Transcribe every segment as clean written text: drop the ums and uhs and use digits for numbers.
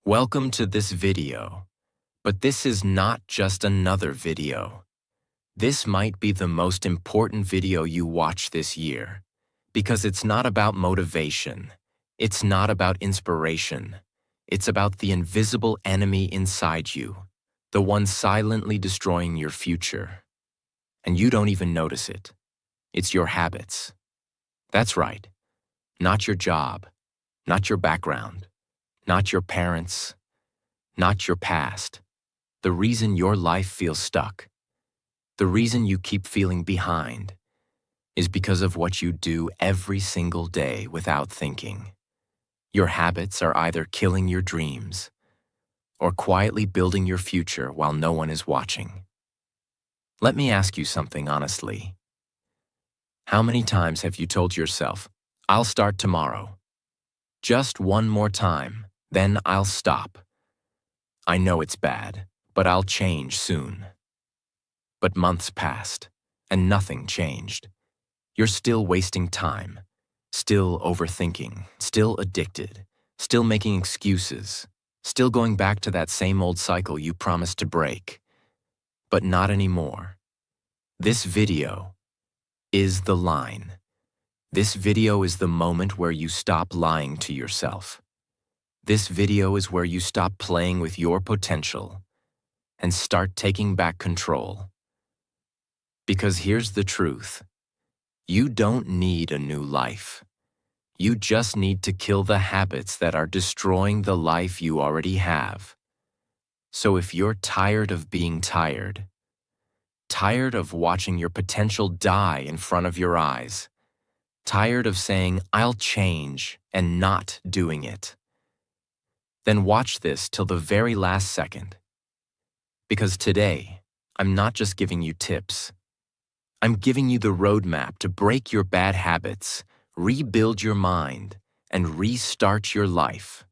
Welcome to this video, but this is not just another video. This might be the most important video you watch this year, because it's not about motivation, it's not about inspiration, it's about the invisible enemy inside you, the one silently destroying your future. And you don't even notice it. It's your habits. That's right, not your job, not your background, not your parents, not your past. The reason your life feels stuck, the reason you keep feeling behind, is because of what you do every single day without thinking. Your habits are either killing your dreams or quietly building your future while no one is watching. Let me ask you something honestly. How many times have you told yourself, "I'll start tomorrow. Just one more time, then I'll stop. I know it's bad, but I'll change soon." But months passed, and nothing changed. You're still wasting time, still overthinking, still addicted, still making excuses, still going back to that same old cycle you promised to break. But not anymore. This video is the line. This video is the moment where you stop lying to yourself. This video is where you stop playing with your potential and start taking back control. Because here's the truth. You don't need a new life. You just need to kill the habits that are destroying the life you already have. So if you're tired of being tired, tired of watching your potential die in front of your eyes, tired of saying, "I'll change," and not doing it, then watch this till the very last second. Because today, I'm not just giving you tips. I'm giving you the roadmap to break your bad habits, rebuild your mind, and restart your life.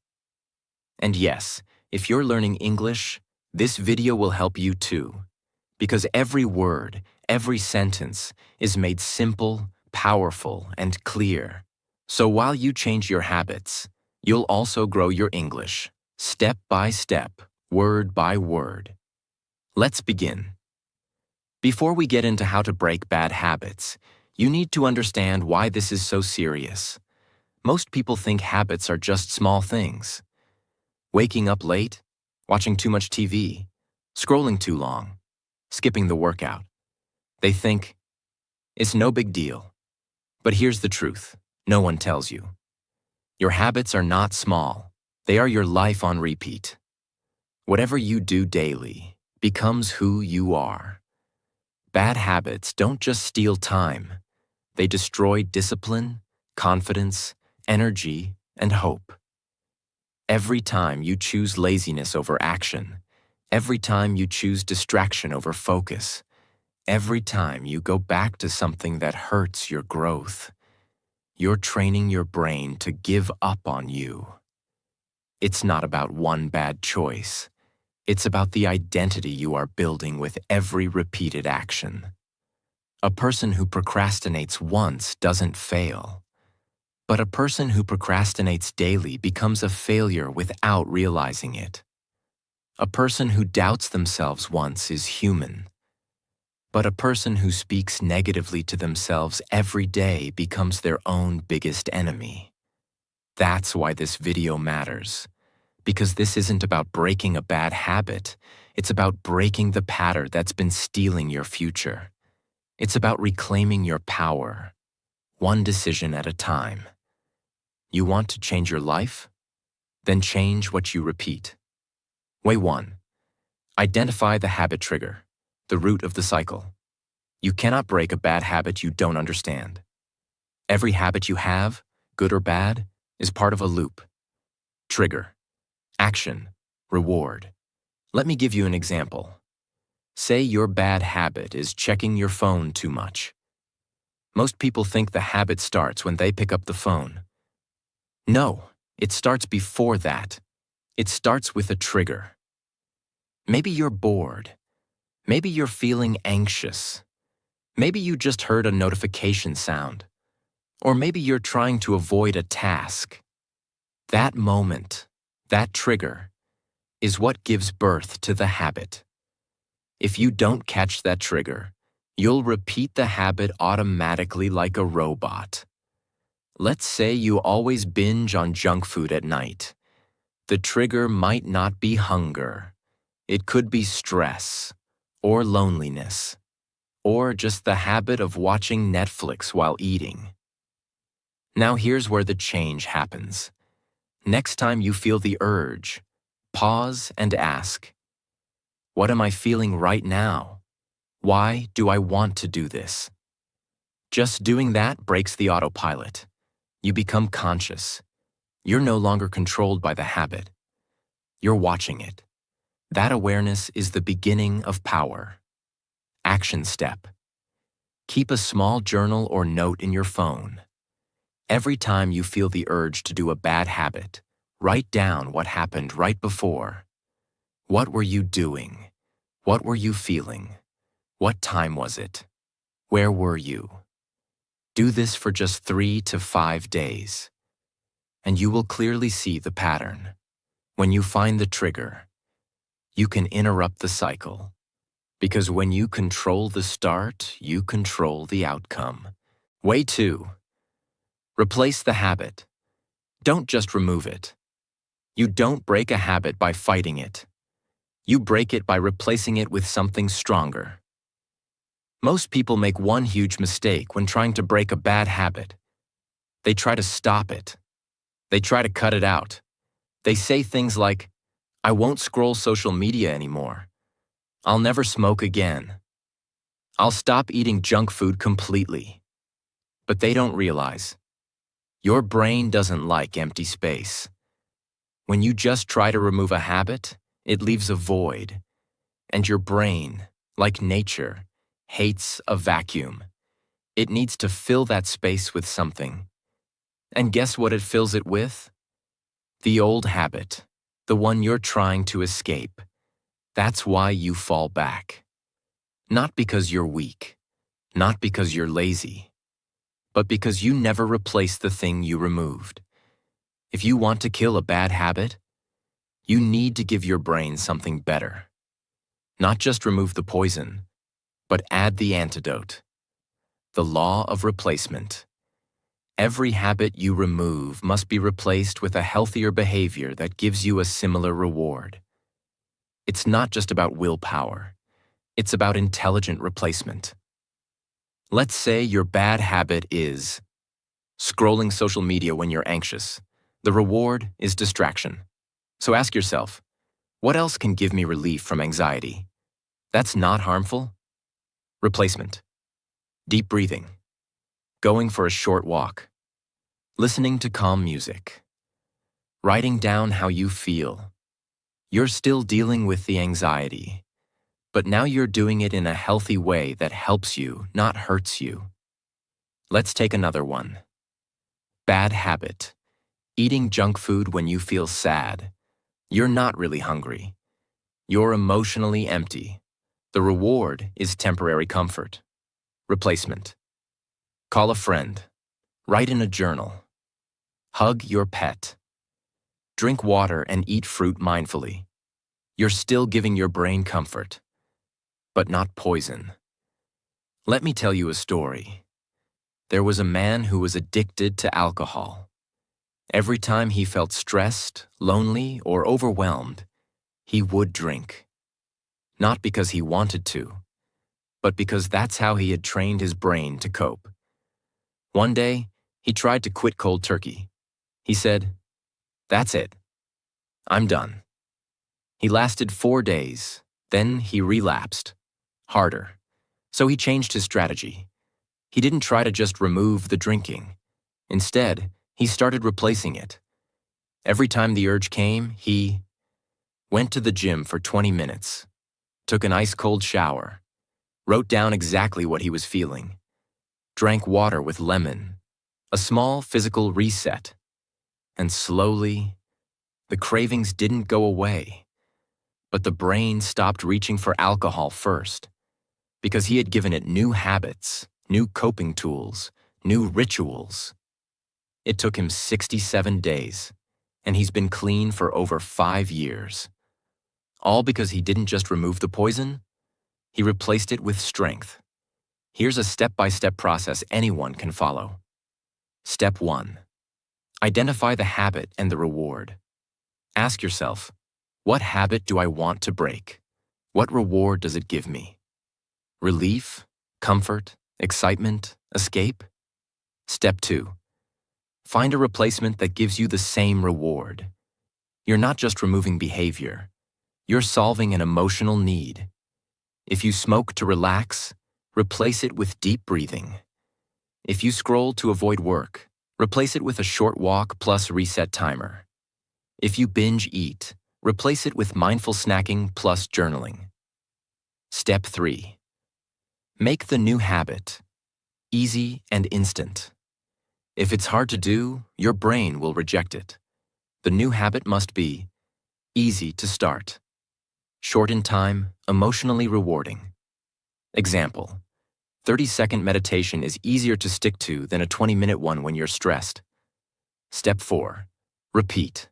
And yes, if you're learning English, this video will help you too. Because every word, every sentence is made simple, powerful, and clear. So while you change your habits, you'll also grow your English, step by step, word by word. Let's begin. Before we get into how to break bad habits, you need to understand why this is so serious. Most people think habits are just small things. Waking up late, watching too much TV, scrolling too long, skipping the workout. They think, it's no big deal. But here's the truth, no one tells you. Your habits are not small. They are your life on repeat. Whatever you do daily becomes who you are. Bad habits don't just steal time. They destroy discipline, confidence, energy, and hope. Every time you choose laziness over action, every time you choose distraction over focus, every time you go back to something that hurts your growth, you're training your brain to give up on you. It's not about one bad choice. It's about the identity you are building with every repeated action. A person who procrastinates once doesn't fail. But a person who procrastinates daily becomes a failure without realizing it. A person who doubts themselves once is human. But a person who speaks negatively to themselves every day becomes their own biggest enemy. That's why this video matters. Because this isn't about breaking a bad habit. It's about breaking the pattern that's been stealing your future. It's about reclaiming your power, one decision at a time. You want to change your life? Then change what you repeat. Way 1. Identify the habit trigger, the root of the cycle. You cannot break a bad habit you don't understand. Every habit you have, good or bad, is part of a loop. Trigger. Action. Reward. Let me give you an example. Say your bad habit is checking your phone too much. Most people think the habit starts when they pick up the phone. No, it starts before that. It starts with a trigger. Maybe you're bored. Maybe you're feeling anxious. Maybe you just heard a notification sound. Or maybe you're trying to avoid a task. That moment, that trigger, is what gives birth to the habit. If you don't catch that trigger, you'll repeat the habit automatically like a robot. Let's say you always binge on junk food at night. The trigger might not be hunger. It could be stress, or loneliness, or just the habit of watching Netflix while eating. Now here's where the change happens. Next time you feel the urge, pause and ask, what am I feeling right now? Why do I want to do this? Just doing that breaks the autopilot. You become conscious. You're no longer controlled by the habit. You're watching it. That awareness is the beginning of power. Action step. Keep a small journal or note in your phone. Every time you feel the urge to do a bad habit, write down what happened right before. What were you doing? What were you feeling? What time was it? Where were you? Do this for just 3 to 5 days, and you will clearly see the pattern. When you find the trigger, you can interrupt the cycle, because when you control the start, you control the outcome. Way 2. Replace the habit. Don't just remove it. You don't break a habit by fighting it. You break it by replacing it with something stronger. Most people make one huge mistake when trying to break a bad habit. They try to stop it. They try to cut it out. They say things like, I won't scroll social media anymore. I'll never smoke again. I'll stop eating junk food completely. But they don't realize, your brain doesn't like empty space. When you just try to remove a habit, it leaves a void. And your brain, like nature, hates a vacuum. It needs to fill that space with something. And guess what it fills it with? The old habit, the one you're trying to escape. That's why you fall back. Not because you're weak, not because you're lazy, but because you never replaced the thing you removed. If you want to kill a bad habit, you need to give your brain something better. Not just remove the poison, but add the antidote. The law of replacement. Every habit you remove must be replaced with a healthier behavior that gives you a similar reward. It's not just about willpower. It's about intelligent replacement. Let's say your bad habit is scrolling social media when you're anxious. The reward is distraction. So ask yourself, what else can give me relief from anxiety? That's not harmful? Replacement. Deep breathing. Going for a short walk. Listening to calm music. Writing down how you feel. You're still dealing with the anxiety, but now you're doing it in a healthy way that helps you, not hurts you. Let's take another one. Bad habit. Eating junk food when you feel sad. You're not really hungry. You're emotionally empty. The reward is temporary comfort. Replacement. Call a friend. Write in a journal. Hug your pet. Drink water and eat fruit mindfully. You're still giving your brain comfort, but not poison. Let me tell you a story. There was a man who was addicted to alcohol. Every time he felt stressed, lonely, or overwhelmed, he would drink. Not because he wanted to, but because that's how he had trained his brain to cope. One day, he tried to quit cold turkey. He said, "That's it. I'm done." He lasted 4 days, then he relapsed. Harder. So he changed his strategy. He didn't try to just remove the drinking. Instead, he started replacing it. Every time the urge came, he went to the gym for 20 minutes, took an ice-cold shower, wrote down exactly what he was feeling, drank water with lemon, a small physical reset, and slowly, the cravings didn't go away, but the brain stopped reaching for alcohol first, because he had given it new habits, new coping tools, new rituals. It took him 67 days, and he's been clean for over 5 years. All because he didn't just remove the poison, he replaced it with strength. Here's a step-by-step process anyone can follow. Step 1. Identify the habit and the reward. Ask yourself, what habit do I want to break? What reward does it give me? Relief, comfort, excitement, escape? Step 2. Find a replacement that gives you the same reward. You're not just removing behavior. You're solving an emotional need. If you smoke to relax, replace it with deep breathing. If you scroll to avoid work, replace it with a short walk plus reset timer. If you binge eat, replace it with mindful snacking plus journaling. Step 3. Make the new habit easy and instant. If it's hard to do, your brain will reject it. The new habit must be easy to start, short in time, emotionally rewarding. Example: 30-second meditation is easier to stick to than a 20-minute one when you're stressed. Step 4. Repeat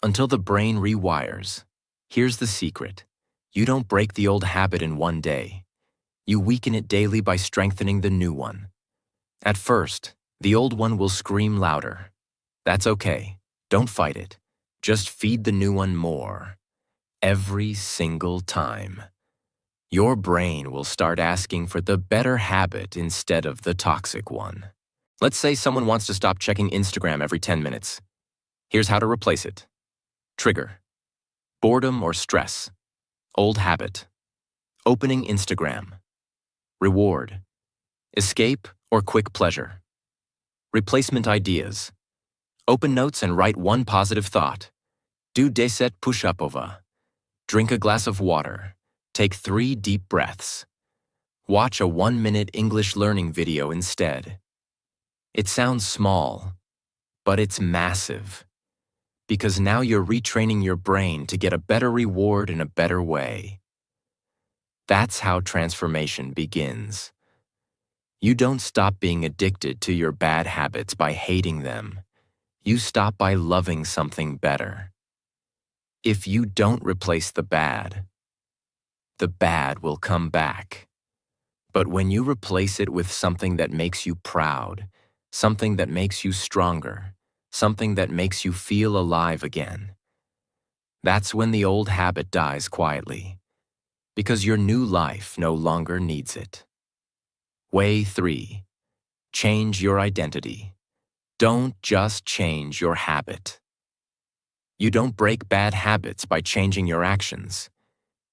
until the brain rewires. Here's the secret. You don't break the old habit in one day. You weaken it daily by strengthening the new one. At first, the old one will scream louder. That's okay. Don't fight it. Just feed the new one more. Every single time. Your brain will start asking for the better habit instead of the toxic one. Let's say someone wants to stop checking Instagram every 10 minutes. Here's how to replace it. Trigger: boredom or stress. Old habit: opening Instagram. Reward: escape or quick pleasure. Replacement ideas: open notes and write one positive thought. Do 10 push-upova. Drink a glass of water. Take 3 deep breaths. Watch a 1-minute English learning video instead. It sounds small, but it's massive. Because now you're retraining your brain to get a better reward in a better way. That's how transformation begins. You don't stop being addicted to your bad habits by hating them. You stop by loving something better. If you don't replace the bad will come back. But when you replace it with something that makes you proud, something that makes you stronger, something that makes you feel alive again, that's when the old habit dies quietly, because your new life no longer needs it. Way 3. Change your identity. Don't just change your habit. You don't break bad habits by changing your actions.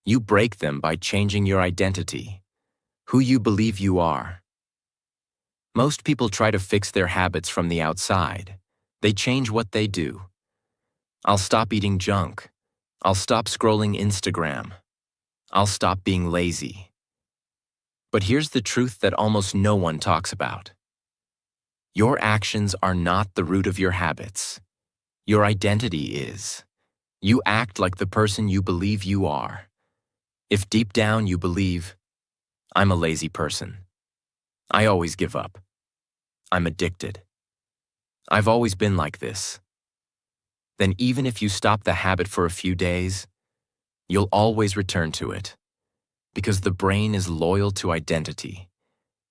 You break them by changing your identity, who you believe you are. Most people try to fix their habits from the outside. They change what they do. I'll stop eating junk. I'll stop scrolling Instagram. I'll stop being lazy. But here's the truth that almost no one talks about. Your actions are not the root of your habits. Your identity is. You act like the person you believe you are. If deep down you believe, I'm a lazy person. I always give up. I'm addicted. I've always been like this. Then even if you stop the habit for a few days, you'll always return to it. Because the brain is loyal to identity.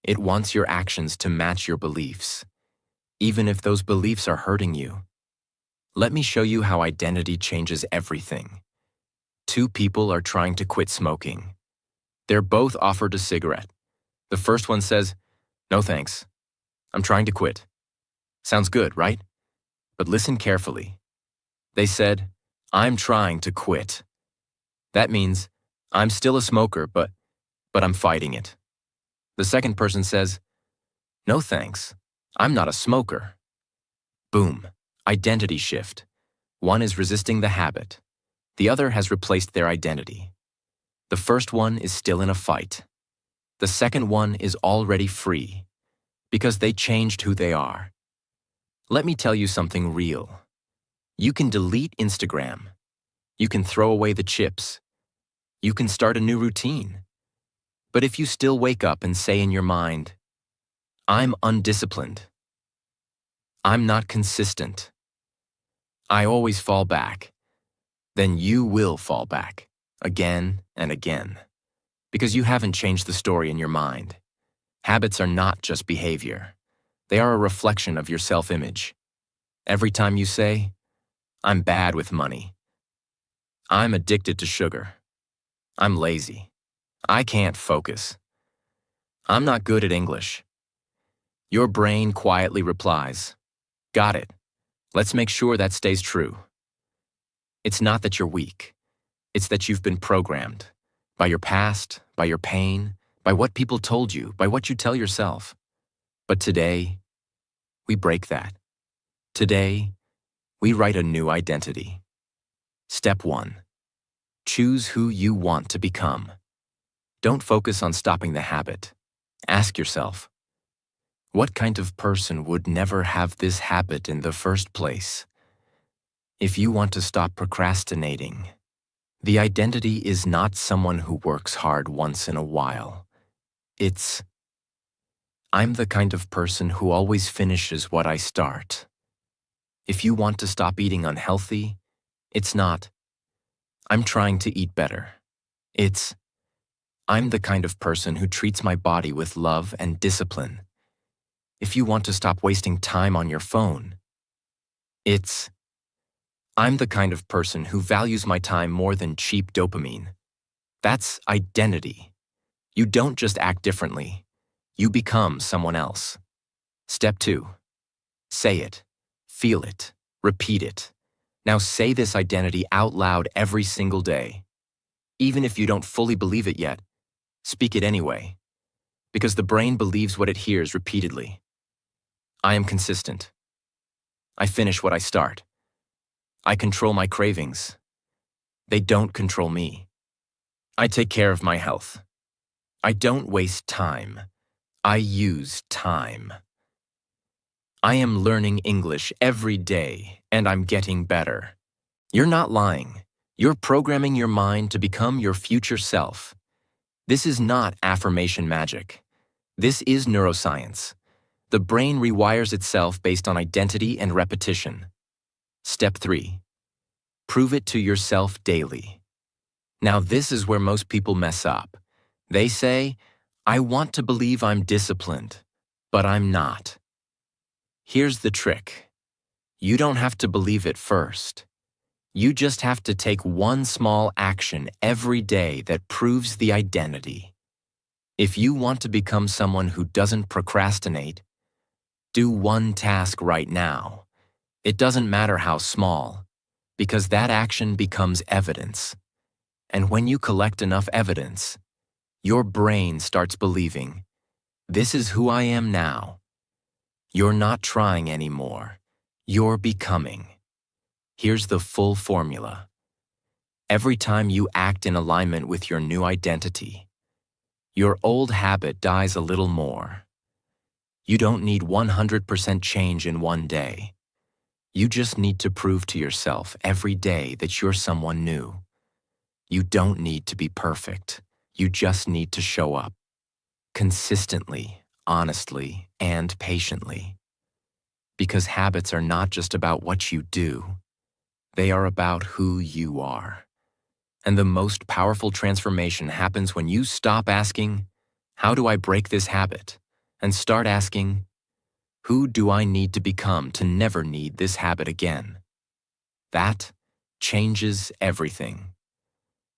It wants your actions to match your beliefs, even if those beliefs are hurting you. Let me show you how identity changes everything. 2 people are trying to quit smoking. They're both offered a cigarette. The first one says, "No thanks. I'm trying to quit." Sounds good, right? But listen carefully. They said, "I'm trying to quit." That means, I'm still a smoker, but I'm fighting it. The second person says, "No thanks. I'm not a smoker." Boom. Identity shift. One is resisting the habit. The other has replaced their identity. The first one is still in a fight. The second one is already free, because they changed who they are. Let me tell you something real. You can delete Instagram. You can throw away the chips. You can start a new routine. But if you still wake up and say in your mind, "I'm undisciplined. I'm not consistent. I always fall back," then you will fall back. again and again, because you haven't changed the story in your mind. Habits are not just behavior. They are a reflection of your self-image. Every time you say, "I'm bad with money," "I'm addicted to sugar," "I'm lazy," "I can't focus," "I'm not good at English," your brain quietly replies, "Got it. Let's make sure that stays true." It's not that you're weak. It's that you've been programmed by your past, by your pain, by what people told you, by what you tell yourself. But today, we break that. Today, we write a new identity. Step 1. Choose who you want to become. Don't focus on stopping the habit. Ask yourself, what kind of person would never have this habit in the first place? If you want to stop procrastinating, the identity is not someone who works hard once in a while. It's, I'm the kind of person who always finishes what I start. If you want to stop eating unhealthy, it's not, I'm trying to eat better. It's, I'm the kind of person who treats my body with love and discipline. If you want to stop wasting time on your phone, it's, I'm the kind of person who values my time more than cheap dopamine. That's identity. You don't just act differently. You become someone else. Step 2. Say it. Feel it. Repeat it. Now say this identity out loud every single day. Even if you don't fully believe it yet, speak it anyway. Because the brain believes what it hears repeatedly. I am consistent. I finish what I start. I control my cravings. They don't control me. I take care of my health. I don't waste time. I use time. I am learning English every day, and I'm getting better. You're not lying. You're programming your mind to become your future self. This is not affirmation magic. This is neuroscience. The brain rewires itself based on identity and repetition. Step 3. Prove it to yourself daily. Now this is where most people mess up. They say, I want to believe I'm disciplined, but I'm not. Here's the trick. You don't have to believe it first. You just have to take one small action every day that proves the identity. If you want to become someone who doesn't procrastinate, do one task right now. It doesn't matter how small, because that action becomes evidence. And when you collect enough evidence, your brain starts believing, this is who I am now. You're not trying anymore. You're becoming. Here's the full formula. Every time you act in alignment with your new identity, your old habit dies a little more. You don't need 100% change in one day. You just need to prove to yourself every day that you're someone new. You don't need to be perfect. You just need to show up. Consistently, honestly, and patiently. Because habits are not just about what you do. They are about who you are. And the most powerful transformation happens when you stop asking, how do I break this habit? And start asking, who do I need to become to never need this habit again? That changes everything.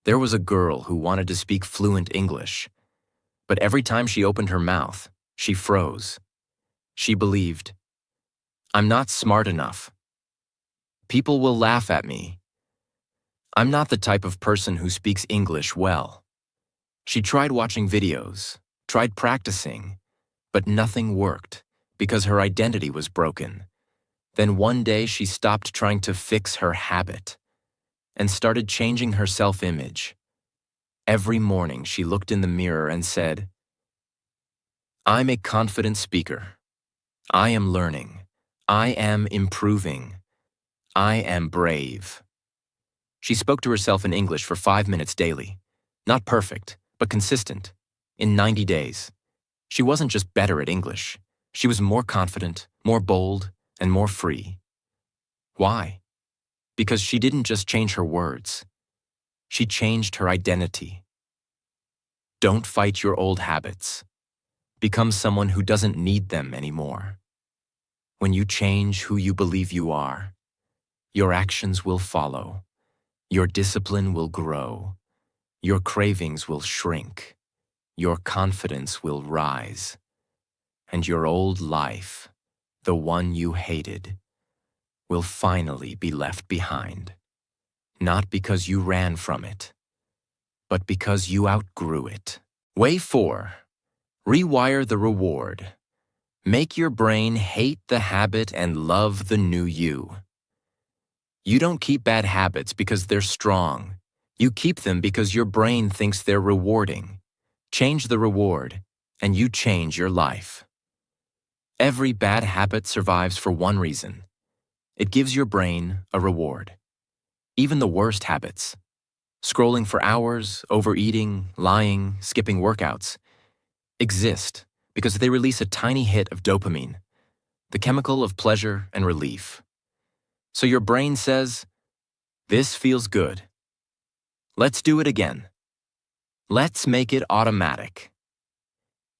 There was a girl who wanted to speak fluent English, but every time she opened her mouth, she froze. She believed, I'm not smart enough. People will laugh at me. I'm not the type of person who speaks English well. She tried watching videos, tried practicing, but nothing worked because her identity was broken. Then one day she stopped trying to fix her habit and started changing her self-image. Every morning she looked in the mirror and said, I'm a confident speaker. I am learning. I am improving. I am brave. She spoke to herself in English for 5 minutes daily. Not perfect, but consistent. In 90 days. She wasn't just better at English. She was more confident, more bold, and more free. Why? Because she didn't just change her words. She changed her identity. Don't fight your old habits. Become someone who doesn't need them anymore. When you change who you believe you are, your actions will follow. Your discipline will grow. Your cravings will shrink. Your confidence will rise. And your old life, the one you hated, will finally be left behind. Not because you ran from it, but because you outgrew it. Way 4. Rewire the reward. Make your brain hate the habit and love the new you. You don't keep bad habits because they're strong. You keep them because your brain thinks they're rewarding. Change the reward, and you change your life. Every bad habit survives for one reason. It gives your brain a reward. Even the worst habits, scrolling for hours, overeating, lying, skipping workouts, exist because they release a tiny hit of dopamine, the chemical of pleasure and relief. So your brain says, "This feels good. Let's do it again. Let's make it automatic."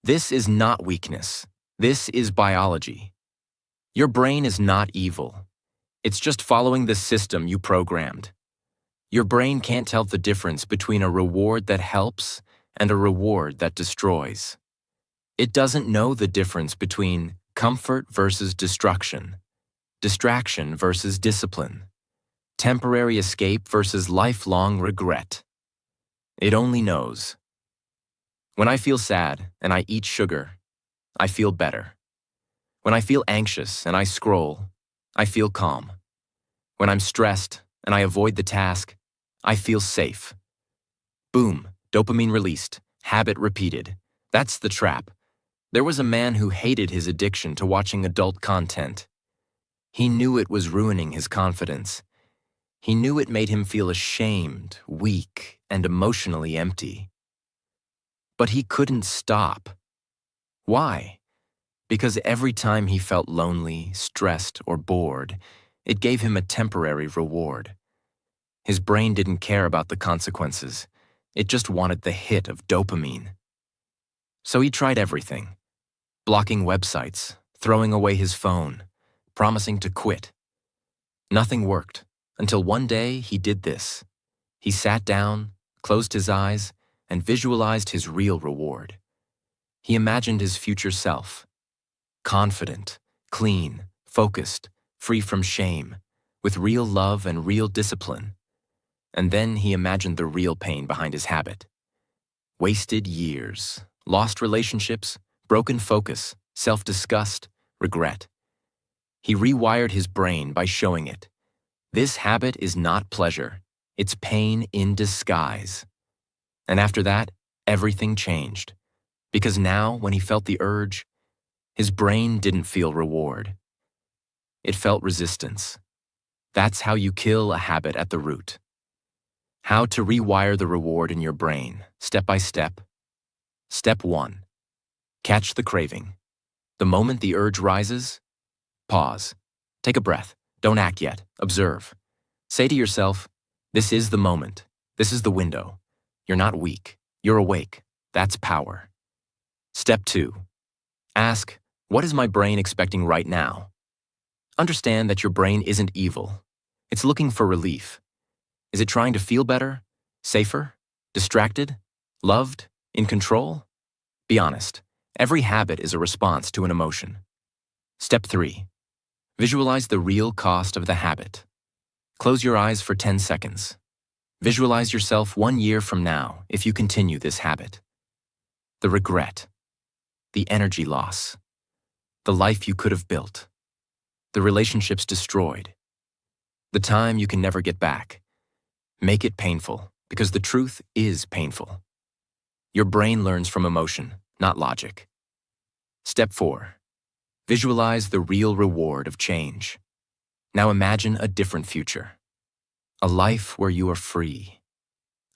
This is not weakness. This is biology. Your brain is not evil. It's just following the system you programmed. Your brain can't tell the difference between a reward that helps and a reward that destroys. It doesn't know the difference between comfort versus destruction, distraction versus discipline, temporary escape versus lifelong regret. It only knows. When I feel sad and I eat sugar, I feel better. When I feel anxious and I scroll, I feel calm. When I'm stressed and I avoid the task, I feel safe. Boom, dopamine released, habit repeated. That's the trap. There was a man who hated his addiction to watching adult content. He knew it was ruining his confidence. He knew it made him feel ashamed, weak, and emotionally empty. But he couldn't stop. Why? Because every time he felt lonely, stressed, or bored, it gave him a temporary reward. His brain didn't care about the consequences. It just wanted the hit of dopamine. So he tried everything. Blocking websites, throwing away his phone, promising to quit. Nothing worked until one day he did this. He sat down, closed his eyes, and visualized his real reward. He imagined his future self, confident, clean, focused, free from shame, with real love and real discipline. And then he imagined the real pain behind his habit. Wasted years, lost relationships, broken focus, self-disgust, regret. He rewired his brain by showing it. This habit is not pleasure. It's pain in disguise. And after that, everything changed. Because now, when he felt the urge, his brain didn't feel reward. It felt resistance. That's how you kill a habit at the root. How to rewire the reward in your brain, step by step. Step 1. Catch the craving. The moment the urge rises, pause. Take a breath. Don't act yet. Observe. Say to yourself, "This is the moment. This is the window. You're not weak. You're awake. That's power." Step 2. Ask, "What is my brain expecting right now?" Understand that your brain isn't evil. It's looking for relief. Is it trying to feel better, safer, distracted, loved, in control? Be honest. Every habit is a response to an emotion. Step 3. Visualize the real cost of the habit. Close your eyes for 10 seconds. Visualize yourself 1 year from now if you continue this habit. The regret, the energy loss, the life you could have built, the relationships destroyed, the time you can never get back. Make it painful, because the truth is painful. Your brain learns from emotion, not logic. Step 4. Visualize the real reward of change. Now imagine a different future. A life where you are free.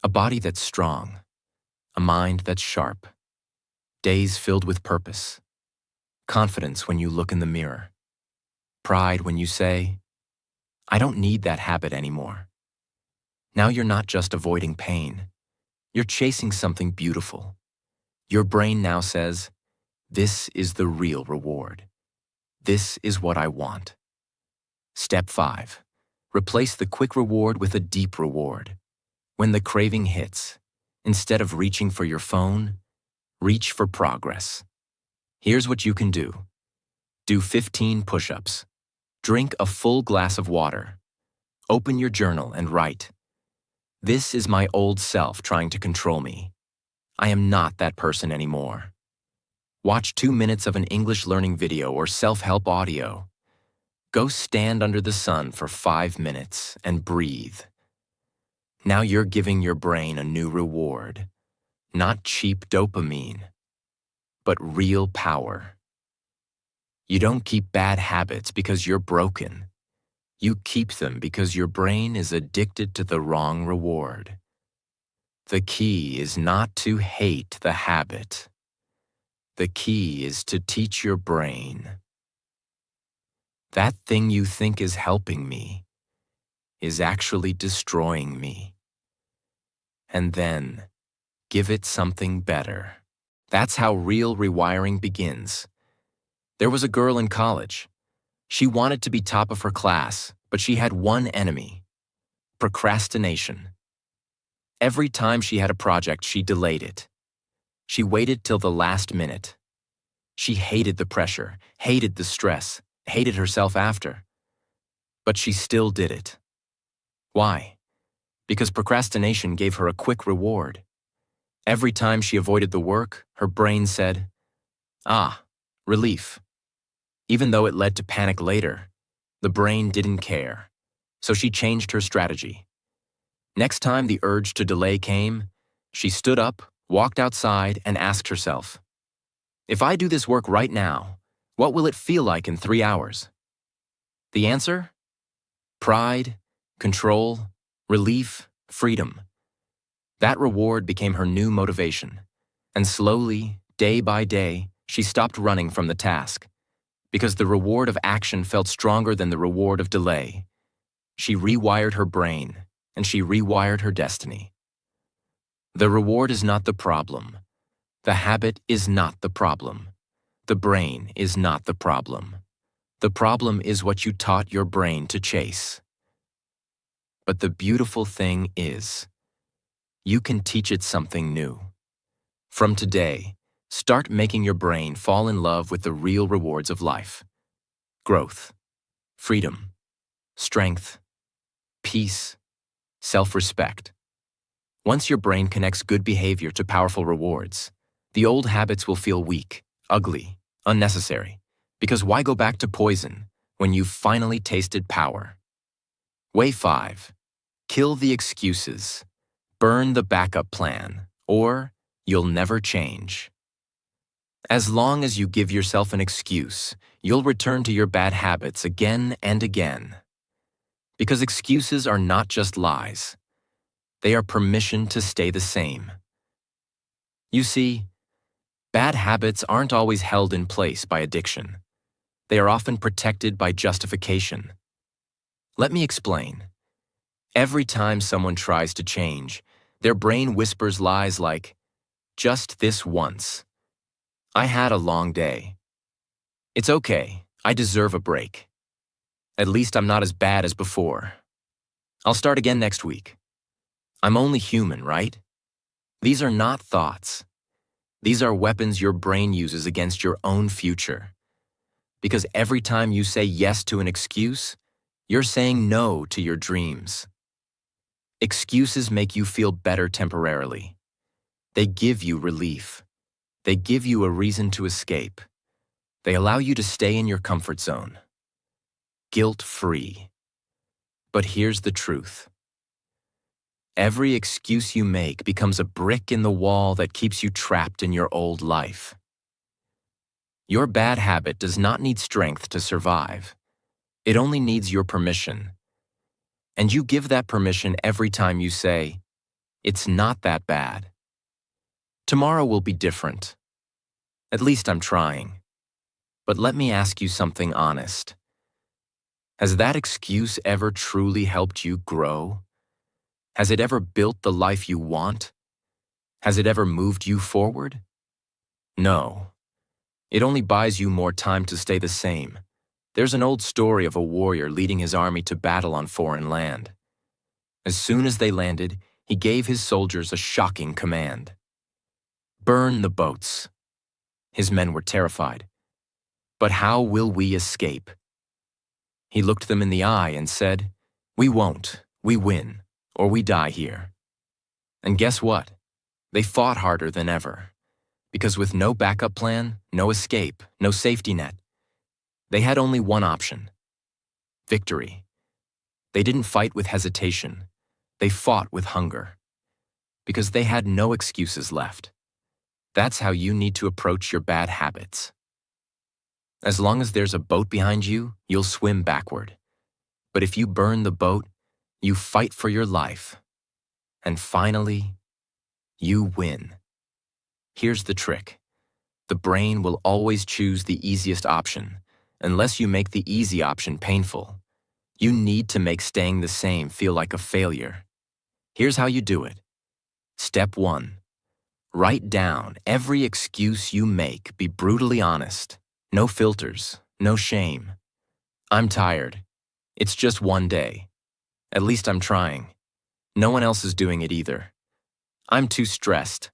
A body that's strong. A mind that's sharp. Days filled with purpose. Confidence when you look in the mirror. Pride when you say, "I don't need that habit anymore." Now you're not just avoiding pain. You're chasing something beautiful. Your brain now says, this is the real reward. This is what I want. Step 5. Replace the quick reward with a deep reward. When the craving hits, instead of reaching for your phone, reach for progress. Here's what you can do. Do 15 push-ups. Drink a full glass of water. Open your journal and write, "This is my old self trying to control me. I am not that person anymore." Watch 2 minutes of an English learning video or self-help audio. Go stand under the sun for 5 minutes and breathe. Now you're giving your brain a new reward. Not cheap dopamine, but real power. You don't keep bad habits because you're broken. You keep them because your brain is addicted to the wrong reward. The key is not to hate the habit. The key is to teach your brain. That thing you think is helping me is actually destroying me. And then, give it something better. That's how real rewiring begins. There was a girl in college. She wanted to be top of her class, but she had one enemy: procrastination. Every time she had a project, she delayed it. She waited till the last minute. She hated the pressure, hated the stress, hated herself after. But she still did it. Why? Because procrastination gave her a quick reward. Every time she avoided the work, her brain said, "Ah, relief." Even though it led to panic later, the brain didn't care. So she changed her strategy. Next time the urge to delay came, she stood up, walked outside, and asked herself, "If I do this work right now, what will it feel like in 3 hours?" The answer? Pride, control, relief, freedom. That reward became her new motivation. And slowly, day by day, she stopped running from the task. Because the reward of action felt stronger than the reward of delay. She rewired her brain, and she rewired her destiny. The reward is not the problem. The habit is not the problem. The brain is not the problem. The problem is what you taught your brain to chase. But the beautiful thing is, you can teach it something new. From today, start making your brain fall in love with the real rewards of life. Growth, freedom, strength, peace, self-respect. Once your brain connects good behavior to powerful rewards, the old habits will feel weak, ugly, unnecessary. Because why go back to poison when you've finally tasted power? Way 5. Kill the excuses. Burn the backup plan, or you'll never change. As long as you give yourself an excuse, you'll return to your bad habits again and again. Because excuses are not just lies. They are permission to stay the same. You see, bad habits aren't always held in place by addiction. They are often protected by justification. Let me explain. Every time someone tries to change, their brain whispers lies like, "Just this once. I had a long day. It's okay, I deserve a break. At least I'm not as bad as before. I'll start again next week. I'm only human, right?" These are not thoughts. These are weapons your brain uses against your own future. Because every time you say yes to an excuse, you're saying no to your dreams. Excuses make you feel better temporarily. They give you relief. They give you a reason to escape. They allow you to stay in your comfort zone. Guilt-free. But here's the truth. Every excuse you make becomes a brick in the wall that keeps you trapped in your old life. Your bad habit does not need strength to survive. It only needs your permission. And you give that permission every time you say, "It's not that bad. Tomorrow will be different. At least I'm trying." But let me ask you something honest. Has that excuse ever truly helped you grow? Has it ever built the life you want? Has it ever moved you forward? No. It only buys you more time to stay the same. There's an old story of a warrior leading his army to battle on foreign land. As soon as they landed, he gave his soldiers a shocking command. Burn the boats. His men were terrified. But how will we escape? He looked them in the eye and said, "We won't. We win, or we die here." And guess what? They fought harder than ever. Because with no backup plan, no escape, no safety net, they had only one option: victory. They didn't fight with hesitation. They fought with hunger. Because they had no excuses left. That's how you need to approach your bad habits. As long as there's a boat behind you, you'll swim backward. But if you burn the boat, you fight for your life. And finally, you win. Here's the trick. The brain will always choose the easiest option, unless you make the easy option painful. You need to make staying the same feel like a failure. Here's how you do it. Step 1. Write down every excuse you make. Be brutally honest. No filters, no shame. I'm tired. It's just one day. At least I'm trying. No one else is doing it either. I'm too stressed.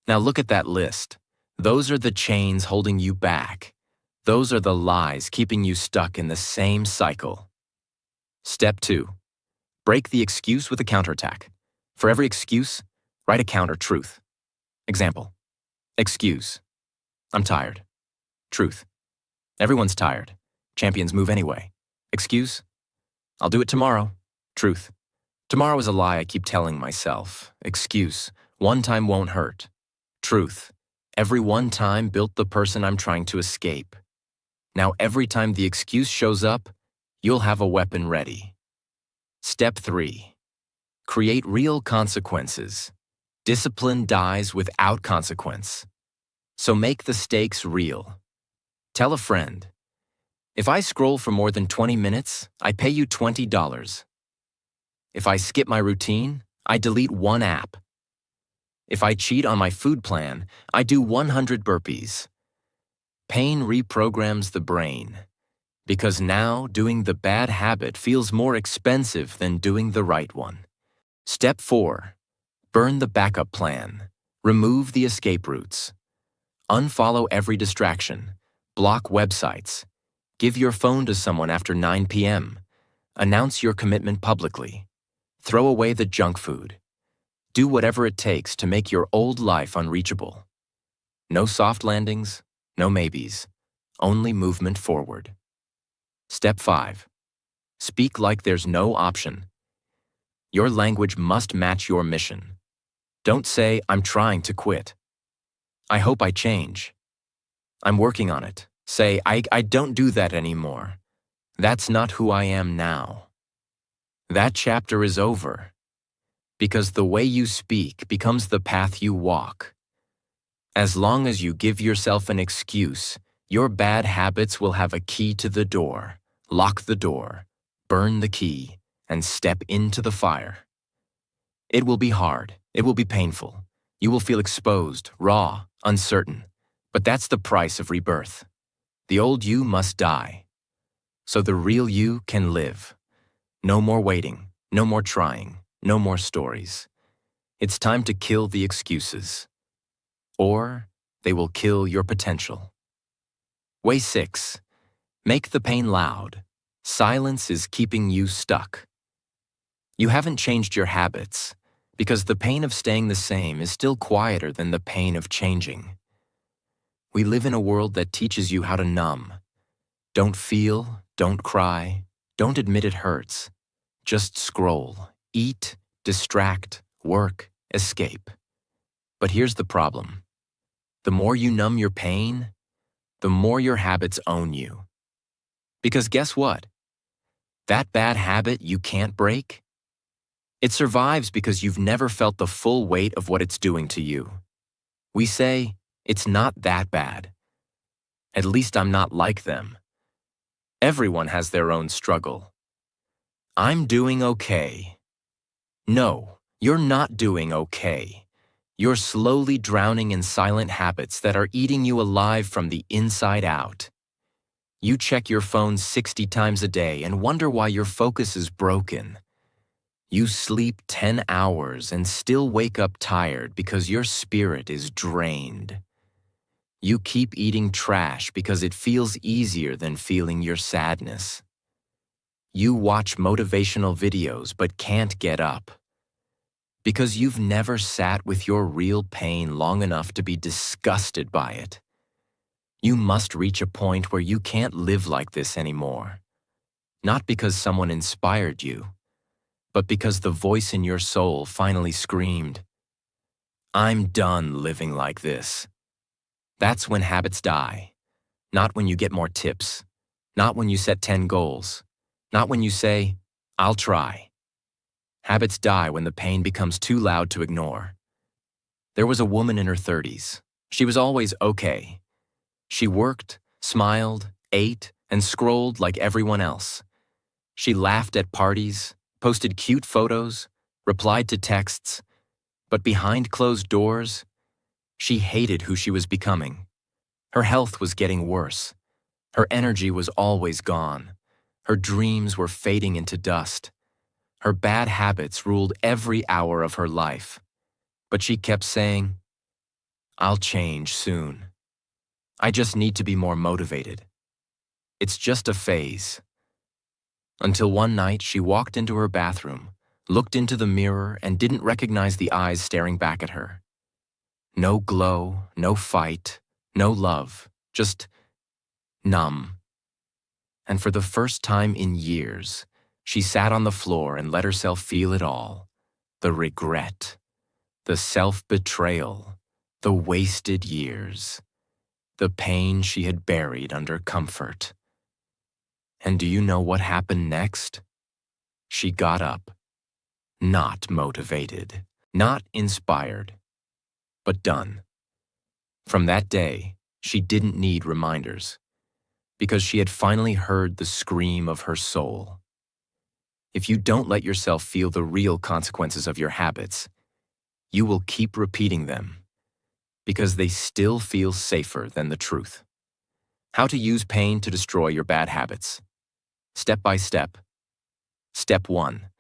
Now look at that list. Those are the chains holding you back. Those are the lies keeping you stuck in the same cycle. Step 2. Break the excuse with a counterattack. For every excuse, write a counter-truth. Example. Excuse. I'm tired. Truth. Everyone's tired. Champions move anyway. Excuse. I'll do it tomorrow. Truth. Tomorrow is a lie I keep telling myself. Excuse. One time won't hurt. Truth. Every one time built the person I'm trying to escape. Now every time the excuse shows up, you'll have a weapon ready. Step 3. Create real consequences. Discipline dies without consequence. So make the stakes real. Tell a friend, if I scroll for more than 20 minutes, I pay you $20. If I skip my routine, I delete one app. If I cheat on my food plan, I do 100 burpees. Pain reprograms the brain, because now doing the bad habit feels more expensive than doing the right one. Step 4. Burn the backup plan. Remove the escape routes. Unfollow every distraction. Block websites. Give your phone to someone after 9 p.m. Announce your commitment publicly. Throw away the junk food. Do whatever it takes to make your old life unreachable. No soft landings, no maybes. Only movement forward. Step 5. Speak like there's no option. Your language must match your mission. Don't say, "I'm trying to quit." "I hope I change." "I'm working on it." Say, I don't do that anymore. That's not who I am now. That chapter is over. Because the way you speak becomes the path you walk. As long as you give yourself an excuse, your bad habits will have a key to the door. Lock the door, burn the key, and step into the fire. It will be hard. It will be painful. You will feel exposed, raw, uncertain. But that's the price of rebirth. The old you must die, so the real you can live. No more waiting, no more trying, no more stories. It's time to kill the excuses, or they will kill your potential. Way 6. Make the pain loud. Silence is keeping you stuck. You haven't changed your habits, because the pain of staying the same is still quieter than the pain of changing. We live in a world that teaches you how to numb. Don't feel, don't cry, don't admit it hurts. Just scroll, eat, distract, work, escape. But here's the problem. The more you numb your pain, the more your habits own you. Because guess what? That bad habit you can't break? It survives because you've never felt the full weight of what it's doing to you. We say, it's not that bad. At least I'm not like them. Everyone has their own struggle. I'm doing okay. No, You're not doing okay. You're slowly drowning in silent habits that are eating you alive from the inside out. You check your phone 60 times a day and wonder why your focus is broken. You sleep 10 hours and still wake up tired because your spirit is drained. You keep eating trash because it feels easier than feeling your sadness. You watch motivational videos but can't get up because you've never sat with your real pain long enough to be disgusted by it. You must reach a point where you can't live like this anymore. Not because someone inspired you, but because the voice in your soul finally screamed, "I'm done living like this." That's when habits die. Not when you get more tips. Not when you set 10 goals. Not when you say, "I'll try." Habits die when the pain becomes too loud to ignore. There was a woman in her 30s. She was always okay. She worked, smiled, ate, and scrolled like everyone else. She laughed at parties, posted cute photos, replied to texts, but behind closed doors, she hated who she was becoming. Her health was getting worse. Her energy was always gone. Her dreams were fading into dust. Her bad habits ruled every hour of her life. But she kept saying, "I'll change soon. I just need to be more motivated. It's just a phase." Until one night she walked into her bathroom, looked into the mirror, and didn't recognize the eyes staring back at her. No glow, no fight, no love, just numb. And for the first time in years, she sat on the floor and let herself feel it all. The regret, the self-betrayal, the wasted years, the pain she had buried under comfort. And do you know what happened next? She got up, not motivated, not inspired, but done. From that day, she didn't need reminders, because she had finally heard the scream of her soul. If you don't let yourself feel the real consequences of your habits, you will keep repeating them, because they still feel safer than the truth. How to use pain to destroy your bad habits. Step by step. Step 1.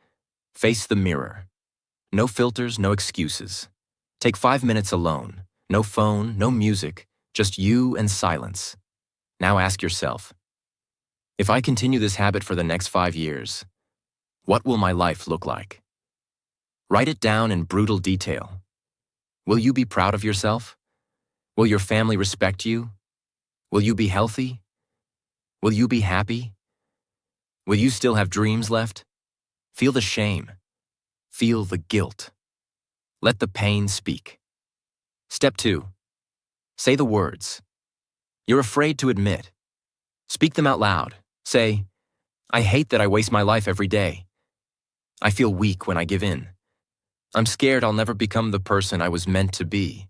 Face the mirror. No filters, no excuses. Take 5 minutes alone. No phone, no music, just you and silence. Now ask yourself, if I continue this habit for the next 5 years, what will my life look like? Write it down in brutal detail. Will you be proud of yourself? Will your family respect you? Will you be healthy? Will you be happy? Will you still have dreams left? Feel the shame. Feel the guilt. Let the pain speak. Step 2. Say the words you're afraid to admit. Speak them out loud. Say, "I hate that I waste my life every day. I feel weak when I give in. I'm scared I'll never become the person I was meant to be.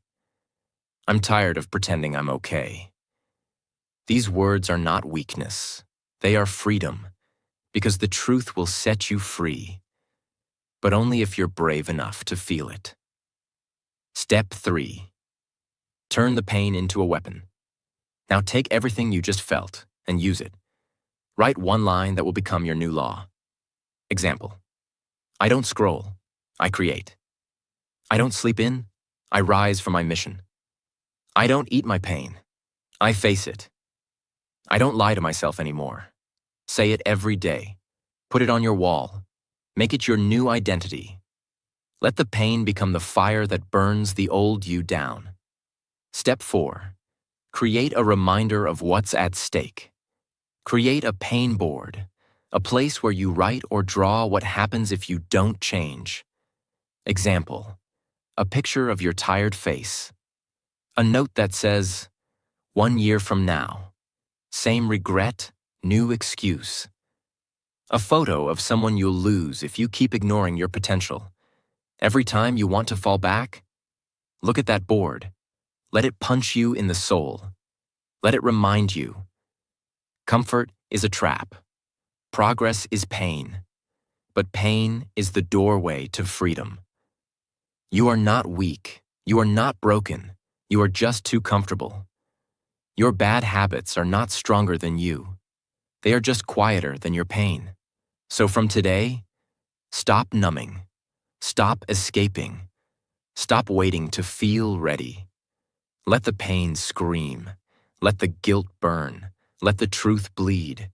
I'm tired of pretending I'm okay." These words are not weakness. They are freedom, because the truth will set you free, but only if you're brave enough to feel it. Step 3. Turn the pain into a weapon. Now take everything you just felt and use it. Write one line that will become your new law. Example: I don't scroll, I create. I don't sleep in, I rise for my mission. I don't eat my pain, I face it. I don't lie to myself anymore. Say it every day. Put it on your wall. Make it your new identity. Let the pain become the fire that burns the old you down. Step 4. Create a reminder of what's at stake. Create a pain board, a place where you write or draw what happens if you don't change. Example: a picture of your tired face. A note that says, 1 year from now. Same regret, new excuse. A photo of someone you'll lose if you keep ignoring your potential. Every time you want to fall back, look at that board. Let it punch you in the soul. Let it remind you. Comfort is a trap. Progress is pain. But pain is the doorway to freedom. You are not weak. You are not broken. You are just too comfortable. Your bad habits are not stronger than you. They are just quieter than your pain. So from today, stop numbing. Stop escaping. Stop waiting to feel ready. Let the pain scream. Let the guilt burn. Let the truth bleed.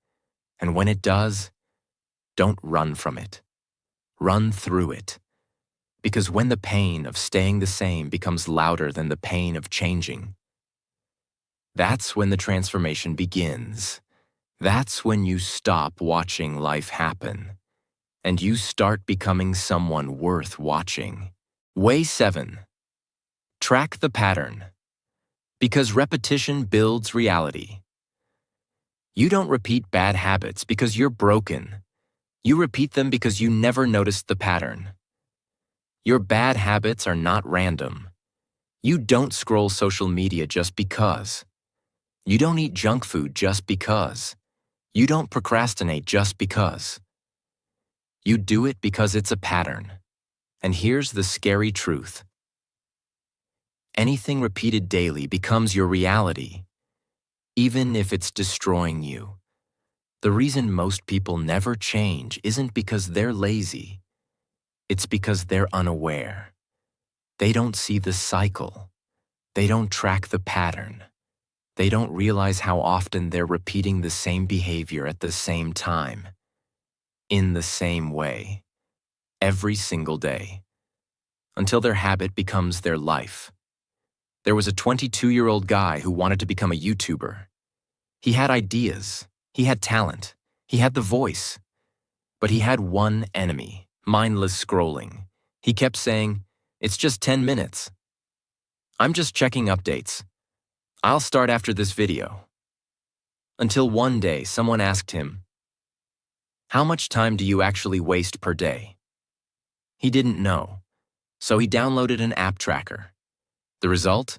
And when it does, don't run from it. Run through it. Because when the pain of staying the same becomes louder than the pain of changing, that's when the transformation begins. That's when you stop watching life happen, and you start becoming someone worth watching. Way 7. Track the pattern. Because repetition builds reality. You don't repeat bad habits because you're broken. You repeat them because you never noticed the pattern. Your bad habits are not random. You don't scroll social media just because. You don't eat junk food just because. You don't procrastinate just because. You do it because it's a pattern. And here's the scary truth. Anything repeated daily becomes your reality, even if it's destroying you. The reason most people never change isn't because they're lazy. It's because they're unaware. They don't see the cycle. They don't track the pattern. They don't realize how often they're repeating the same behavior at the same time, in the same way, every single day, until their habit becomes their life. There was a 22-year-old guy who wanted to become a YouTuber. He had ideas, he had talent, he had the voice, but he had one enemy: mindless scrolling. He kept saying, "It's just 10 minutes. I'm just checking updates. I'll start after this video." Until one day someone asked him, "How much time do you actually waste per day?" He didn't know, so he downloaded an app tracker. The result?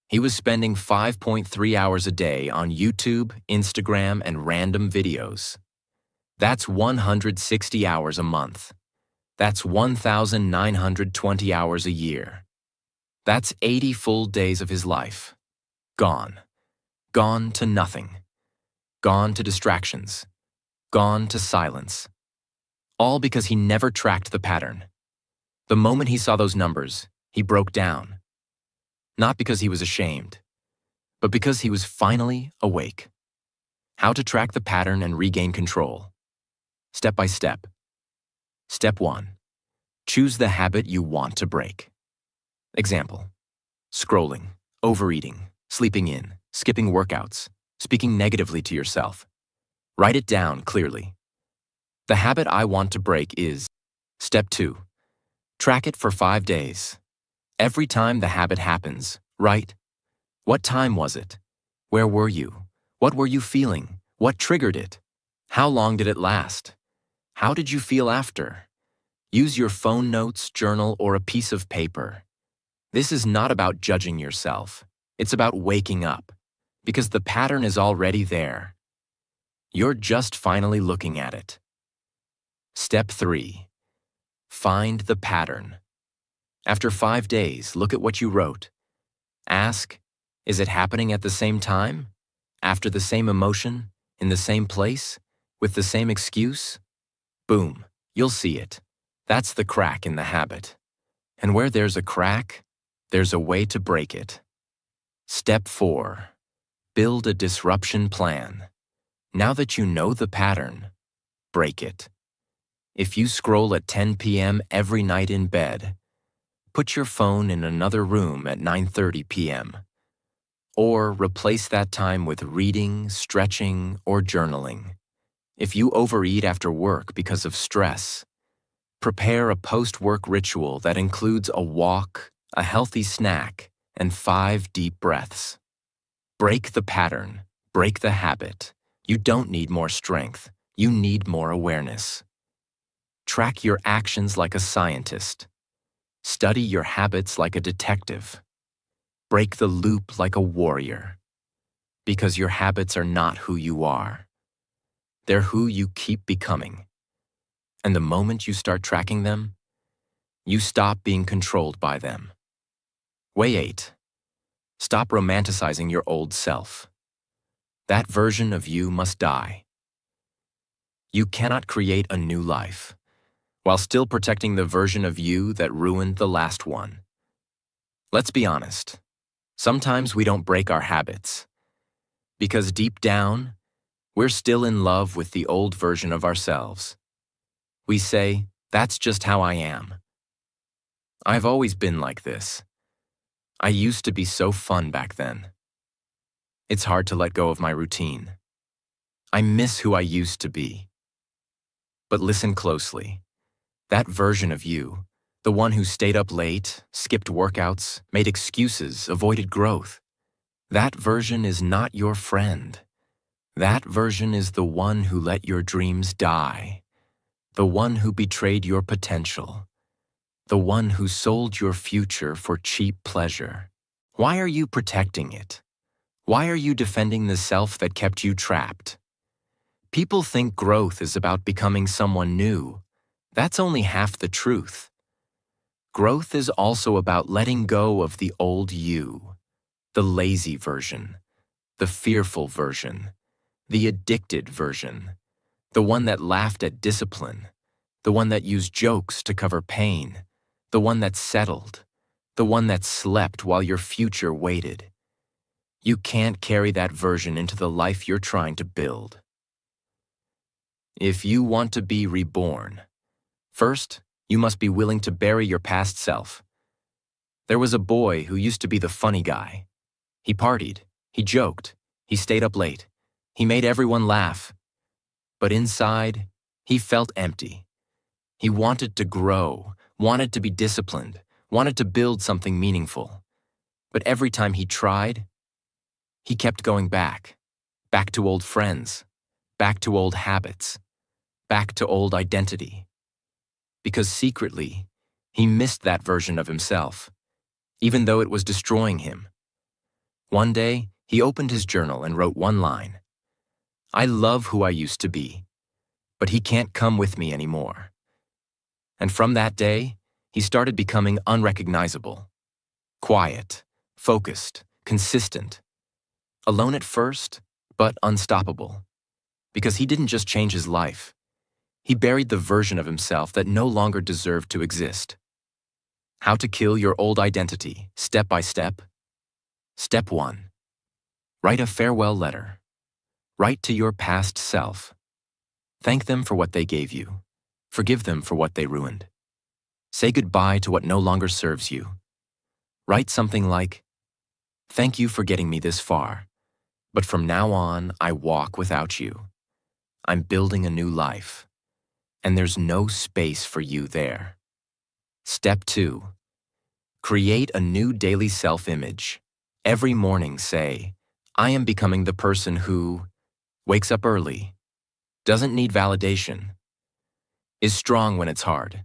He was spending 5.3 hours a day on YouTube, Instagram, and random videos. That's 160 hours a month. That's 1,920 hours a year. That's 80 full days of his life. Gone. Gone to nothing. Gone to distractions. Gone to silence. All because he never tracked the pattern. The moment he saw those numbers, he broke down. Not because he was ashamed, but because he was finally awake. How to track the pattern and regain control. Step by step. Step 1. Choose the habit you want to break. Example: scrolling, overeating, sleeping in, skipping workouts, speaking negatively to yourself. Write it down clearly. The habit I want to break is. Step 2. Track it for 5 days. Every time the habit happens, write: what time was it? Where were you? What were you feeling? What triggered it? How long did it last? How did you feel after? Use your phone notes, journal, or a piece of paper. This is not about judging yourself. It's about waking up, because the pattern is already there. You're just finally looking at it. Step 3. Find the pattern. After 5 days, look at what you wrote. Ask, is it happening at the same time? After the same emotion? In the same place? With the same excuse? Boom, you'll see it. That's the crack in the habit. And where there's a crack, there's a way to break it. Step 4. Build a disruption plan. Now that you know the pattern, break it. If you scroll at 10 p.m. every night in bed, put your phone in another room at 9:30 p.m. Or replace that time with reading, stretching, or journaling. If you overeat after work because of stress, prepare a post-work ritual that includes a walk, a healthy snack, and 5 deep breaths. Break the pattern. Break the habit. You don't need more strength. You need more awareness. Track your actions like a scientist. Study your habits like a detective. Break the loop like a warrior. Because your habits are not who you are. They're who you keep becoming. And the moment you start tracking them, You stop being controlled by them. Way 8. Stop romanticizing your old self. That version of you must die. You cannot create a new life while still protecting the version of you that ruined the last one. Let's be honest. Sometimes we don't break our habits because deep down, we're still in love with the old version of ourselves. We say, "That's just how I am. I've always been like this. I used to be so fun back then." It's hard to let go of my routine. I miss who I used to be. But listen closely. That version of you, the one who stayed up late, skipped workouts, made excuses, avoided growth, that version is not your friend. That version is the one who let your dreams die, the one who betrayed your potential, the one who sold your future for cheap pleasure. Why are you protecting it? Why are you defending the self that kept you trapped? People think growth is about becoming someone new. That's only half the truth. Growth is also about letting go of the old you, the lazy version, the fearful version, the addicted version, the one that laughed at discipline, the one that used jokes to cover pain, the one that settled, the one that slept while your future waited. You can't carry that version into the life you're trying to build. If you want to be reborn, first, you must be willing to bury your past self. There was a boy who used to be the funny guy. He partied, he joked, he stayed up late, he made everyone laugh. But inside, he felt empty. He wanted to grow, wanted to be disciplined, wanted to build something meaningful. But every time he tried, he kept going back to old friends, back to old habits, back to old identity. Because secretly, he missed that version of himself, even though it was destroying him. One day, he opened his journal and wrote one line. "I love who I used to be, but he can't come with me anymore." And from that day, he started becoming unrecognizable. Quiet, focused, consistent. Alone at first, but unstoppable. Because he didn't just change his life. He buried the version of himself that no longer deserved to exist. How to kill your old identity, step by step? Step 1. Write a farewell letter. Write to your past self. Thank them for what they gave you. Forgive them for what they ruined. Say goodbye to what no longer serves you. Write something like, "Thank you for getting me this far, but from now on, I walk without you. I'm building a new life, and there's no space for you there." Step 2. Create a new daily self-image. Every morning say, "I am becoming the person who wakes up early, doesn't need validation, is strong when it's hard,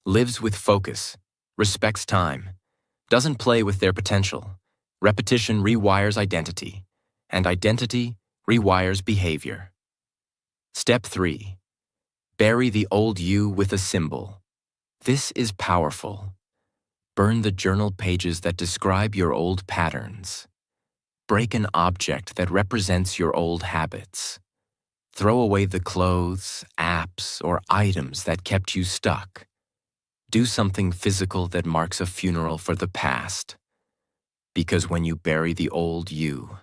lives with focus, respects time, doesn't play with their potential." Repetition rewires identity, and identity rewires behavior. Step 3. Bury the old you with a symbol. This is powerful. Burn the journal pages that describe your old patterns. Break an object that represents your old habits. Throw away the clothes, apps, or items that kept you stuck. Do something physical that marks a funeral for the past. Because when you bury the old you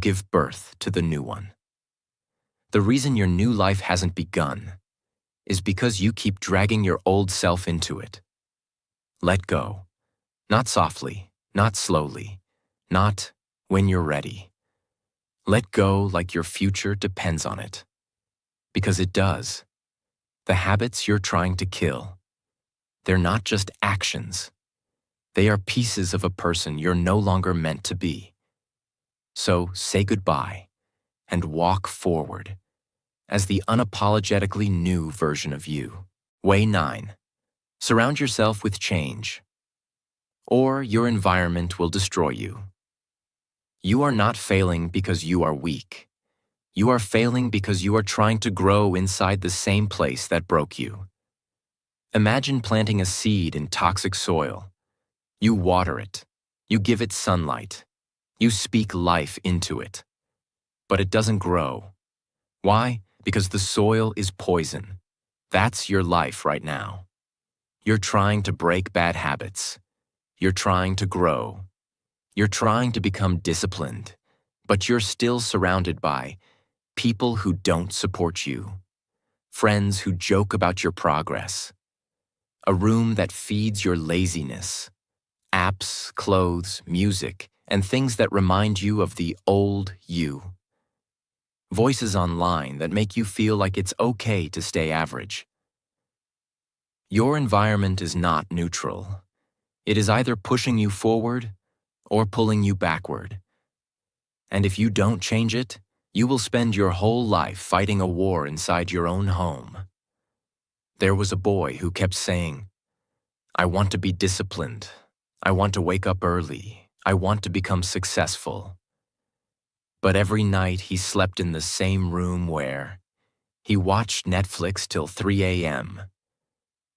give birth to the new one. The reason your new life hasn't begun is because you keep dragging your old self into it. Let go. Not softly, not slowly, not when you're ready. Let go like your future depends on it. Because it does. The habits you're trying to kill, they're not just actions. They are pieces of a person you're no longer meant to be. So say goodbye and walk forward as the unapologetically new version of you. Way 9. Surround yourself with change, or your environment will destroy you. You are not failing because you are weak. You are failing because you are trying to grow inside the same place that broke you. Imagine planting a seed in toxic soil. You water it. You give it sunlight. You speak life into it. But it doesn't grow. Why? Because the soil is poison. That's your life right now. You're trying to break bad habits. You're trying to grow. You're trying to become disciplined. But you're still surrounded by people who don't support you, friends who joke about your progress, a room that feeds your laziness, apps, clothes, music, and things that remind you of the old you. Voices online that make you feel like it's okay to stay average. Your environment is not neutral. It is either pushing you forward or pulling you backward. And if you don't change it, you will spend your whole life fighting a war inside your own home. There was a boy who kept saying, "I want to be disciplined. I want to wake up early. I want to become successful." But every night he slept in the same room where he watched Netflix till 3 a.m.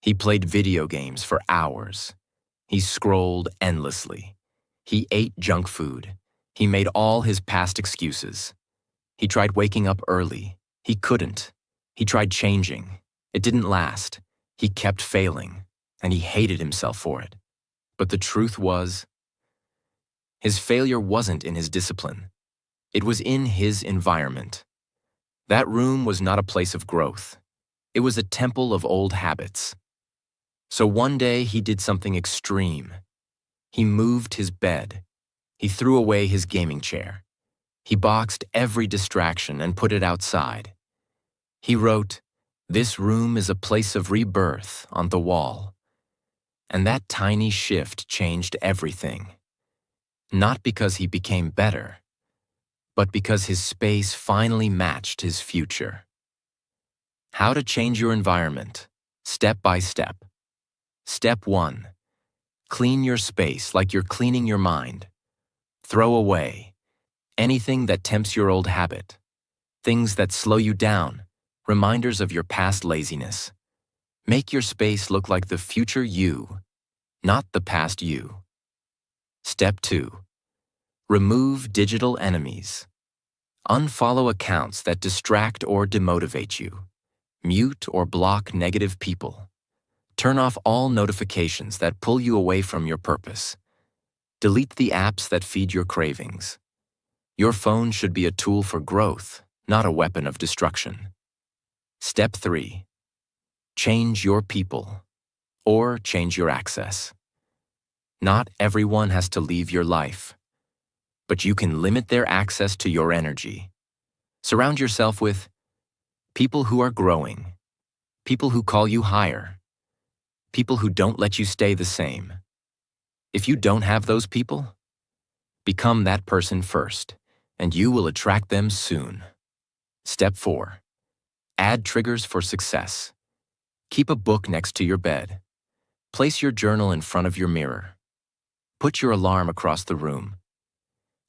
He played video games for hours. He scrolled endlessly. He ate junk food. He made all his past excuses. He tried waking up early. He couldn't. He tried changing. It didn't last. He kept failing, and he hated himself for it. But the truth was, his failure wasn't in his discipline. It was in his environment. That room was not a place of growth. It was a temple of old habits. So one day he did something extreme. He moved his bed. He threw away his gaming chair. He boxed every distraction and put it outside. He wrote, "This room is a place of rebirth" on the wall. And that tiny shift changed everything. Not because he became better, but because his space finally matched his future. How to change your environment, step by step. Step 1. Clean your space like you're cleaning your mind. Throw away anything that tempts your old habit, things that slow you down, reminders of your past laziness. Make your space look like the future you, not the past you. Step 2. Remove digital enemies. Unfollow accounts that distract or demotivate you. Mute or block negative people. Turn off all notifications that pull you away from your purpose. Delete the apps that feed your cravings. Your phone should be a tool for growth, not a weapon of destruction. Step 3. Change your people, or change your access. Not everyone has to leave your life, but you can limit their access to your energy. Surround yourself with people who are growing, people who call you higher, people who don't let you stay the same. If you don't have those people, become that person first, and you will attract them soon. Step 4. Add triggers for success. Keep a book next to your bed. Place your journal in front of your mirror. Put your alarm across the room.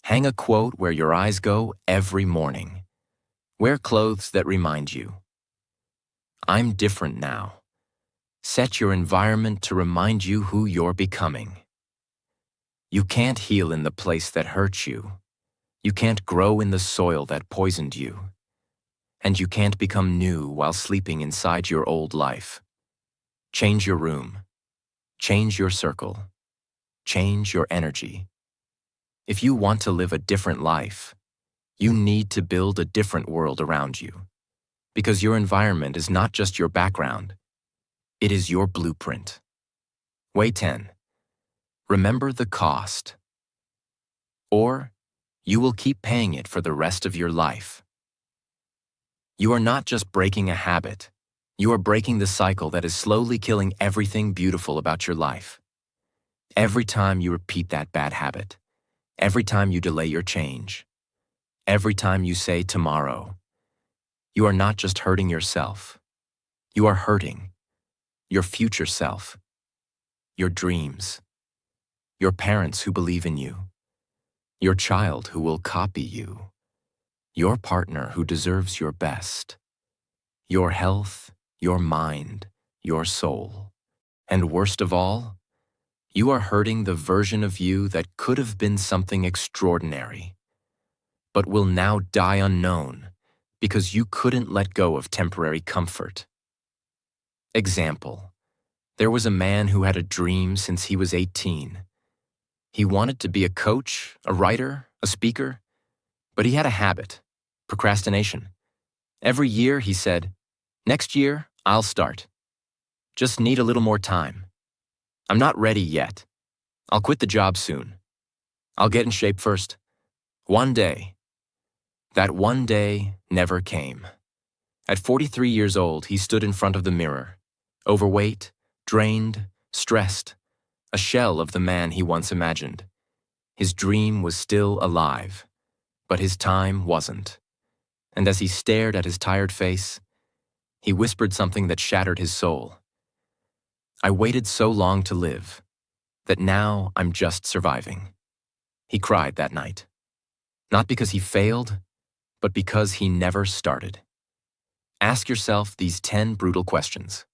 Hang a quote where your eyes go every morning. Wear clothes that remind you. I'm different now. Set your environment to remind you who you're becoming. You can't heal in the place that hurt you. You can't grow in the soil that poisoned you. And you can't become new while sleeping inside your old life. Change your room. Change your circle. Change your energy. If you want to live a different life, you need to build a different world around you. Because your environment is not just your background. It is your blueprint. Way 10. Remember the cost. Or you will keep paying it for the rest of your life. You are not just breaking a habit. You are breaking the cycle that is slowly killing everything beautiful about your life. Every time you repeat that bad habit, every time you delay your change, every time you say tomorrow, you are not just hurting yourself. You are hurting your future self, your dreams, your parents who believe in you, your child who will copy you, your partner who deserves your best, your health, your mind, your soul. And worst of all, you are hurting the version of you that could have been something extraordinary, but will now die unknown because you couldn't let go of temporary comfort. Example: there was a man who had a dream since he was 18. He wanted to be a coach, a writer, a speaker, but he had a habit: procrastination. Every year he said, "Next year, I'll start. Just need a little more time. I'm not ready yet. I'll quit the job soon. I'll get in shape first. One day." That one day never came. At 43 years old, he stood in front of the mirror, overweight, drained, stressed, a shell of the man he once imagined. His dream was still alive, but his time wasn't. And as he stared at his tired face, he whispered something that shattered his soul. "I waited so long to live, that now I'm just surviving." He cried that night. Not because he failed, but because he never started. Ask yourself these 10 brutal questions.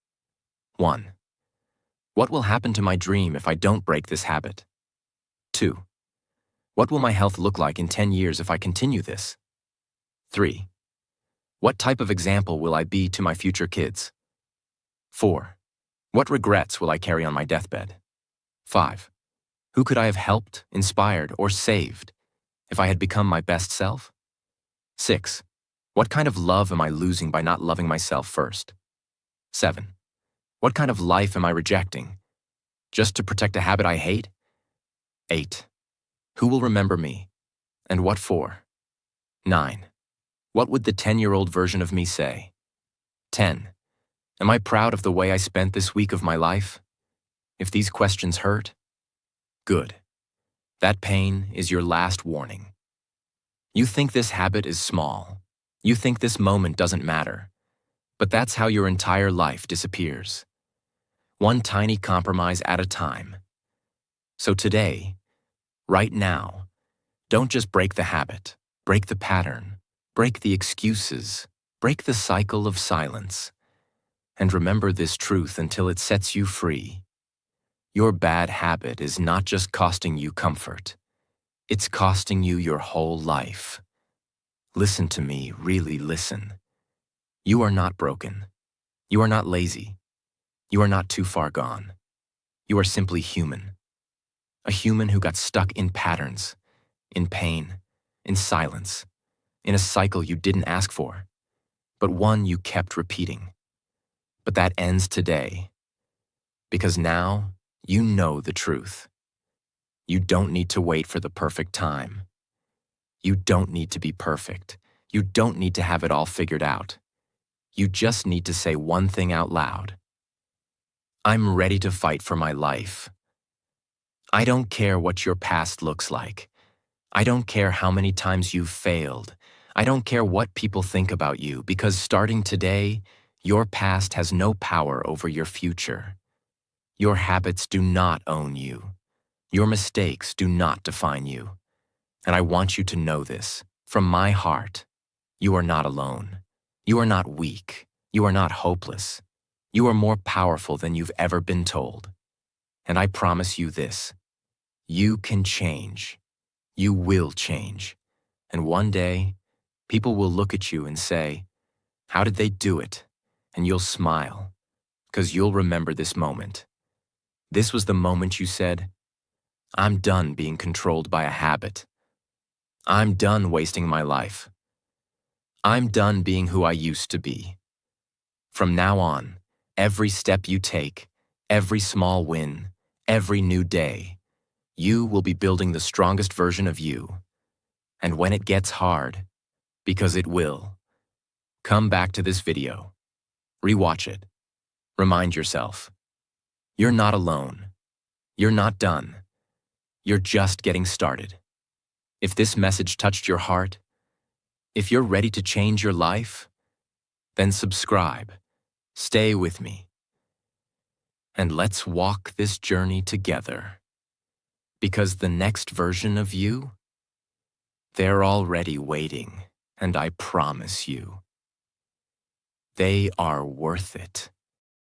1. What will happen to my dream if I don't break this habit? 2. What will my health look like in 10 years if I continue this? 3. What type of example will I be to my future kids? 4. What regrets will I carry on my deathbed? 5. Who could I have helped, inspired, or saved if I had become my best self? 6. What kind of love am I losing by not loving myself first? 7. What kind of life am I rejecting just to protect a habit I hate? 8. Who will remember me, and what for? 9. What would the 10-year-old version of me say? 10. Am I proud of the way I spent this week of my life? If these questions hurt, good. That pain is your last warning. You think this habit is small. You think this moment doesn't matter. But that's how your entire life disappears. One tiny compromise at a time. So today, right now, don't just break the habit, break the pattern, break the excuses, break the cycle of silence. And remember this truth until it sets you free. Your bad habit is not just costing you comfort. It's costing you your whole life. Listen to me, really listen. You are not broken. You are not lazy. You are not too far gone. You are simply human. A human who got stuck in patterns, in pain, in silence, in a cycle you didn't ask for, but one you kept repeating. But that ends today, because now you know the truth. You don't need to wait for the perfect time. You don't need to be perfect. You don't need to have it all figured out. You just need to say one thing out loud. I'm ready to fight for my life. I don't care what your past looks like. I don't care how many times you've failed. I don't care what people think about you, because starting today, your past has no power over your future. Your habits do not own you. Your mistakes do not define you. And I want you to know this, from my heart. You are not alone. You are not weak. You are not hopeless. You are more powerful than you've ever been told. And I promise you this, you can change. You will change. And one day, people will look at you and say, "How did they do it?" And you'll smile, because you'll remember this moment. This was the moment you said, "I'm done being controlled by a habit. I'm done wasting my life. I'm done being who I used to be." From now on, every step you take, every small win, every new day, you will be building the strongest version of you. And when it gets hard, because it will, come back to this video, rewatch it, remind yourself, you're not alone. You're not done. You're just getting started. If this message touched your heart, if you're ready to change your life, then subscribe, stay with me, and let's walk this journey together. Because the next version of you, they're already waiting, and I promise you, they are worth it.